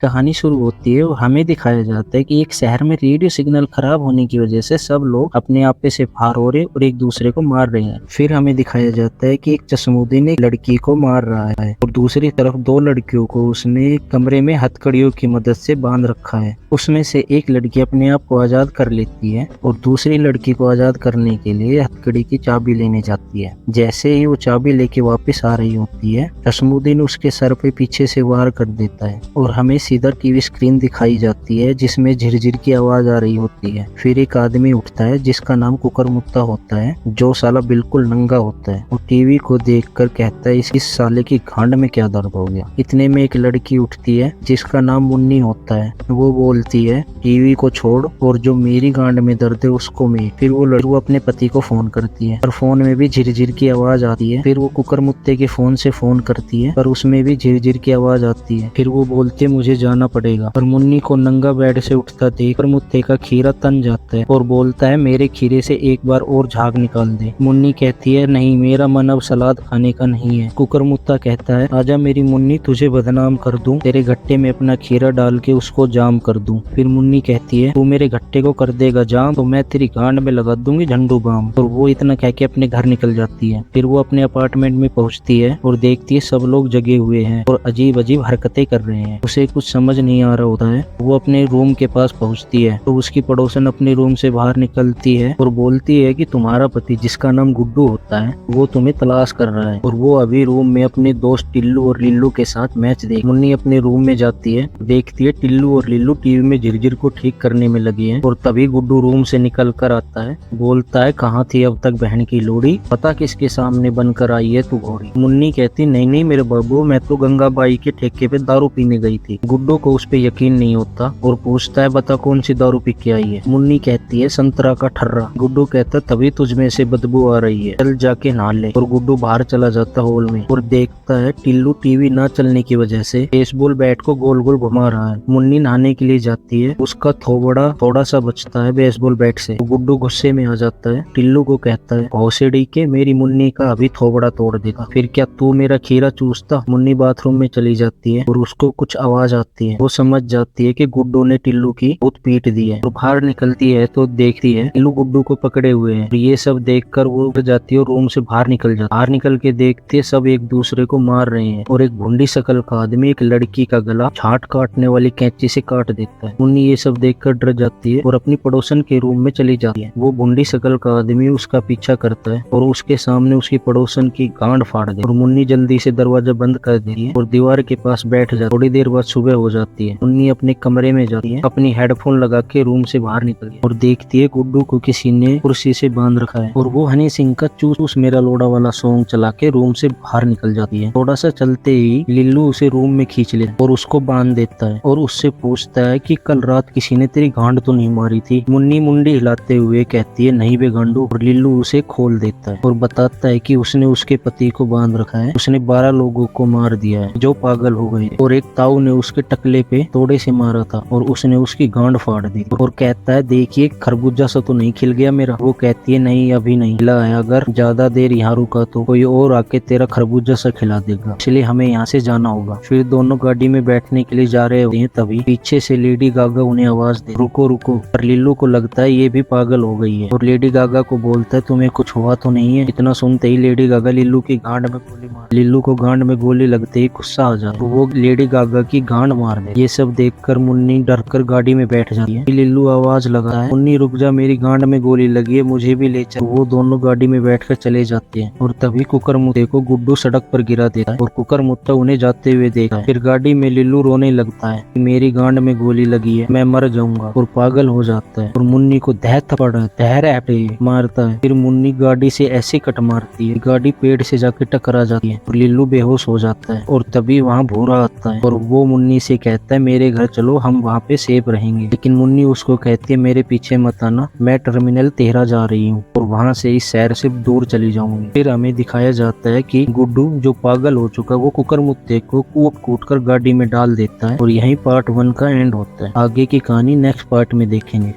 कहानी शुरू होती है और हमें दिखाया जाता है कि एक शहर में रेडियो सिग्नल खराब होने की वजह से सब लोग अपने आप से पार हो रहे और एक दूसरे को मार रहे हैं। फिर हमें दिखाया जाता है कि एक चश्मुदीन एक लड़की को मार रहा है और दूसरी तरफ दो लड़कियों को उसने कमरे में हथकड़ियों की मदद से बांध रखा है। उसमें से एक लड़की अपने आप को आजाद कर लेती है और दूसरी लड़की को आजाद करने के लिए हथकड़ी की चाबी लेने जाती है। जैसे ही वो चाबी लेके वापस आ रही होती है, चश्मुदीन उसके सर पे पीछे से वार कर देता है और हमें सीधा टीवी स्क्रीन दिखाई जाती है जिसमें झिरझिर की आवाज आ रही होती है। फिर एक आदमी उठता है जिसका नाम कुकरमुत्ता होता है, जो साला बिल्कुल नंगा होता है और टीवी को देखकर कहता है इस साले की गांड में क्या दर्द हो गया। इतने में एक लड़की उठती है जिसका नाम मुन्नी होता है। वो बोलती है टीवी को छोड़ और जो मेरी गांड में दर्द है उसको मेट। फिर वो लड़की अपने पति को फोन करती है और फोन में भी झिरझिर की आवाज आती है। फिर वो कुकरमुत्ते के फोन से फोन करती है पर उसमें भी झिरझिर की आवाज आती है। फिर वो बोलते है मुझे जाना पड़ेगा और मुन्नी को नंगा बेड से उठता देख कुकरमुत्ते का खीरा तन जाता है और बोलता है मेरे खीरे से एक बार और झाग निकाल दे। मुन्नी कहती है नहीं, मेरा मन अब सलाद खाने का नहीं है। कुकरमुत्ता कहता है आजा मेरी मुन्नी, तुझे बदनाम कर दूं, तेरे गट्टे में अपना खीरा डाल के उसको जाम कर दूं। फिर मुन्नी कहती है तू मेरे गट्टे को कर देगा जाम तो मैं तेरी गांड में लगा दूंगी झंडू बाम। और वो इतना कह के अपने घर निकल जाती है। फिर वो अपने अपार्टमेंट में पहुंचती है और देखती है सब लोग जगे हुए हैं और अजीब अजीब हरकतें कर रहे हैं। उसे कुछ समझ नहीं आ रहा होता है। वो अपने रूम के पास पहुंचती है तो उसकी पड़ोसन अपने रूम से बाहर निकलती है और बोलती है कि तुम्हारा पति जिसका नाम गुड्डू होता है वो तुम्हें तलाश कर रहा है और वो अभी रूम में अपने दोस्त टिल्लू और लिल्लू के साथ मैच देख। मुन्नी अपने रूम में जाती है, देखती है टिल्लू और लिल्लू टीवी में झिरझिर को ठीक करने में लगे हैं और तभी गुड्डू रूम से निकल कर आता है। बोलता है कहाँ थी अब तक बहन की लोड़ी, पता किसके सामने बनकर आई है तू घोड़ी। मुन्नी कहती नहीं नहीं मेरे बाबू, मैं तो गंगाबाई के ठेके पे दारू पीने गई थी। गुड्डू को उस पे यकीन नहीं होता और पूछता है बता कौन सी दारू पी के आई है। मुन्नी कहती है संतरा का ठर्रा। गुड्डू कहता तभी तुझ में से बदबू आ रही है, चल जाके नहा ले। और गुड्डू बाहर चला जाता हॉल में और देखता है टिल्लू टीवी ना चलने की वजह से बेसबॉल बैट को गोल गोल घुमा रहा है। मुन्नी नहाने के लिए जाती है, उसका थोबड़ा थोड़ा सा बचता है बेसबॉल बैट से। गुड्डू गुस्से में आ जाता है, टिल्लू को कहता है भौसेड़ी के मेरी मुन्नी का अभी थोबड़ा तोड़ देगा, फिर क्या तू मेरा खीरा चूसता। मुन्नी बाथरूम में चली जाती है और उसको कुछ आवाज आती है। वो समझ जाती है कि गुड्डू ने टिल्लू की बहुत पीट दी है और बाहर निकलती है तो देखती है टिल्लू गुड्डू को पकड़े हुए हैं। ये सब देखकर वो उठ जाती है और रूम से बाहर निकल जाती है। बाहर निकल के देखती है सब एक दूसरे को मार रहे हैं और एक भुंडी शकल का आदमी एक लड़की का गला छाट काटने वाली कैंची से काट देता है। मुन्नी ये सब देखकर डर जाती है और अपनी पड़ोसन के रूम में चली जाती है। वो भुंडी शकल का आदमी उसका पीछा करता है और उसके सामने उसकी पड़ोसन की गांड फाड़ दे और मुन्नी जल्दी से दरवाजा बंद कर देती है और दीवार के पास बैठ जाती है। थोड़ी देर बाद सुबह हो जाती है। मुन्नी अपने कमरे में जाती है, अपनी हेडफोन लगा के रूम से बाहर निकलती है और देखती है गुड्डू को किसी ने कुर्सी से बांध रखा है और वो हनी सिंह का चूस मेरा लोड़ा वाला सॉन्ग चला के रूम से बाहर निकल जाती है। थोड़ा सा चलते ही लिल्लू उसे रूम में खींच ले और उसको बांध देता है और उससे पूछता है कि कल रात किसी ने तेरी गांड तो नहीं मारी थी। मुन्नी मुंडी हिलाते हुए कहती है नहीं बे गांडू और लिल्लू उसे खोल देता है और बताता है कि उसने उसके पति को बांध रखा है, उसने 12 लोगों को मार दिया है जो पागल हो गए और एक ताऊ ने उसके टकले पे तोड़े से मारा था और उसने उसकी गांड फाड़ दी और कहता है देखिए खरबूजा सा तो नहीं खिल गया मेरा। वो कहती है नहीं अभी नहीं खिला है, अगर ज्यादा देर यहाँ रुका तो कोई और आके तेरा खरबूजा सा खिला देगा, इसलिए हमें यहाँ से जाना होगा। फिर दोनों गाड़ी में बैठने के लिए जा रहे होते हैं तभी पीछे से लेडी गागा उन्हें आवाज दे रुको रुको। पर लिल्लू को लगता है ये भी पागल हो गई है और लेडी गागा को बोलता है तुम्हें कुछ हुआ तो नहीं है। इतना सुनते ही लेडी गागा लिल्लू की गांड में गोली मार। लिल्लू को गांड में गोली लगते ही गुस्सा आ जाता है, वो लेडी गागा की गांड मार दे। ये सब देखकर मुन्नी डरकर गाड़ी में बैठ जाती है। लिल्लू आवाज लगाता है मुन्नी रुक जा, मेरी गांड में गोली लगी है, मुझे भी ले चल। वो दोनों गाड़ी में बैठकर चले जाते हैं और तभी कुकरमुत्ते को गुड्डू सड़क पर गिरा देता है और कुकरमुत्ता उन्हें जाते हुए देखता है। फिर गाड़ी में लिल्लू रोने लगता है कि मेरी गांड में गोली लगी है, मैं मर जाऊंगा और पागल हो जाता है और मुन्नी को दह थप्पड़ मारता है। फिर मुन्नी गाड़ी से ऐसे कट मारती है गाड़ी पेड़ से जाके टकरा जाती है और लिल्लू बेहोश हो जाता है और तभी वहाँ भूरा आता है और वो मुन्नी से कहता है मेरे घर चलो, हम वहाँ पे सेफ रहेंगे। लेकिन मुन्नी उसको कहती है मेरे पीछे मत आना, मैं टर्मिनल 13 जा रही हूँ और वहाँ से इस शहर से दूर चली जाऊंगी। फिर हमें दिखाया जाता है कि गुड्डू जो पागल हो चुका वो कुकरमुत्ते को कूट कूट कर गाड़ी में डाल देता है और यही पार्ट 1 का एंड होता है। आगे की कहानी नेक्स्ट पार्ट में देखेंगे।